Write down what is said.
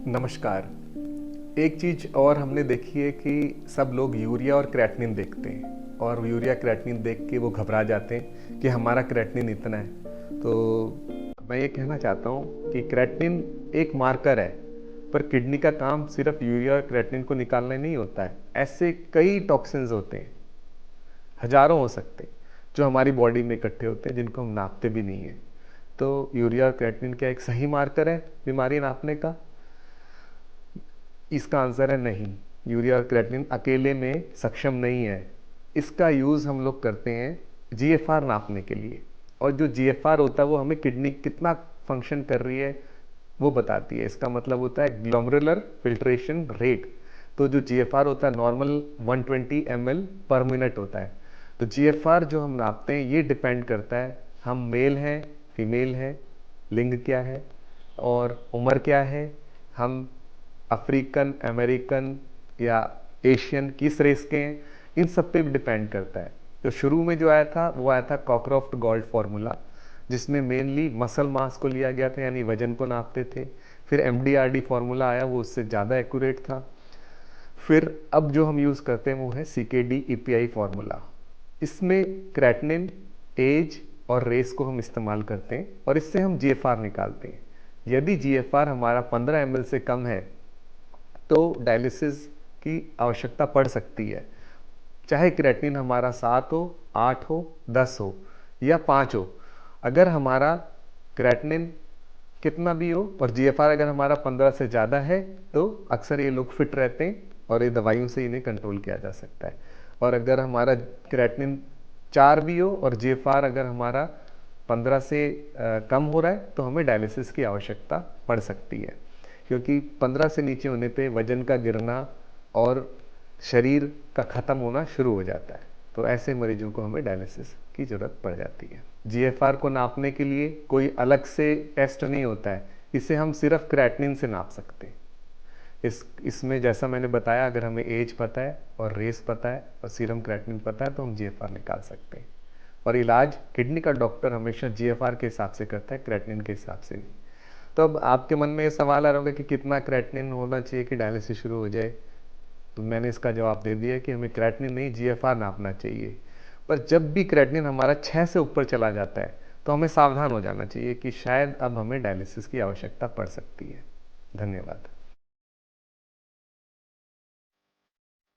नमस्कार। एक चीज़ और हमने देखी है कि सब लोग यूरिया और क्रेटिनिन देखते हैं और यूरिया क्रेटिनिन देख के वो घबरा जाते हैं कि हमारा क्रेटिनिन इतना है। तो मैं ये कहना चाहता हूँ कि क्रेटिनिन एक मार्कर है, पर किडनी का काम सिर्फ यूरिया और क्रेटिनिन को निकालना ही नहीं होता है। ऐसे कई टॉक्सिन्स होते हैं, हजारों हो सकते हैं, जो हमारी बॉडी में इकट्ठे होते हैं, जिनको हम नापते भी नहीं हैं। तो यूरिया और क्रेटिनिन क्या एक सही मार्कर है बीमारी नापने का? इसका आंसर है नहीं। यूरिया और क्रेटिनिन अकेले में सक्षम नहीं है। इसका यूज़ हम लोग करते हैं जीएफआर नापने के लिए, और जो जीएफआर होता है वो हमें किडनी कितना फंक्शन कर रही है वो बताती है। इसका मतलब होता है ग्लोमेरुलर फिल्ट्रेशन रेट। तो जो जीएफआर होता है नॉर्मल 120 ml पर मिनट होता है। तो जीएफआर जो हम नापते हैं ये डिपेंड करता है हम मेल हैं, फीमेल हैं, लिंग क्या है और उम्र क्या है, हम अफ्रीकन, अमेरिकन या एशियन किस रेस के हैं, इन सब पे भी डिपेंड करता है। तो शुरू में जो आया था वो आया था कॉकरॉफ्ट गोल्ड फार्मूला, जिसमें मेनली मसल मास को लिया गया था, यानी वजन को नापते थे। फिर एमडीआरडी फार्मूला आया, वो उससे ज़्यादा एक्यूरेट था। फिर अब जो हम यूज़ करते हैं वो है सीकेडी ईपीआई फार्मूला। इसमें क्रेटिनिन, एज और रेस को हम इस्तेमाल करते हैं और इससे हम जीएफआर निकालते हैं। यदि जीएफआर हमारा 15 ml से कम है तो डायलिसिस की आवश्यकता पड़ सकती है। चाहे क्रेटिनिन हमारा 7 हो, 8 हो, 10 हो या 5 हो। अगर हमारा क्रेटिनिन कितना भी हो और जीएफआर अगर हमारा 15 से ज़्यादा है तो अक्सर ये लोग फिट रहते हैं और ये दवाइयों से इन्हें कंट्रोल किया जा सकता है। और अगर हमारा क्रेटिनिन 4 भी हो और जीएफआर अगर हमारा 15 से कम हो रहा है तो हमें डायलिसिस की आवश्यकता पड़ सकती है, क्योंकि 15 से नीचे होने पे वजन का गिरना और शरीर का ख़त्म होना शुरू हो जाता है। तो ऐसे मरीजों को हमें डायलिसिस की ज़रूरत पड़ जाती है। जीएफआर को नापने के लिए कोई अलग से टेस्ट नहीं होता है, इसे हम सिर्फ क्रेटिनिन से नाप सकते हैं। इसमें जैसा मैंने बताया, अगर हमें एज पता है और रेस पता है और सीरम क्रेटिनिन पता है तो हम जीएफआर निकाल सकते हैं। और इलाज किडनी का डॉक्टर हमेशा जीएफआर के हिसाब से करता है, क्रेटिनिन के हिसाब से नहीं। तो अब आपके मन में ये सवाल आ रहा होगा कि कितना क्रेटिनिन होना चाहिए कि डायलिसिस शुरू हो जाए। तो मैंने इसका जवाब दे दिया कि हमें क्रेटिनिन नहीं, जीएफआर नापना चाहिए। पर जब भी क्रेटिनिन हमारा 6 से ऊपर चला जाता है तो हमें सावधान हो जाना चाहिए कि शायद अब हमें डायलिसिस की आवश्यकता पड़ सकती है। धन्यवाद।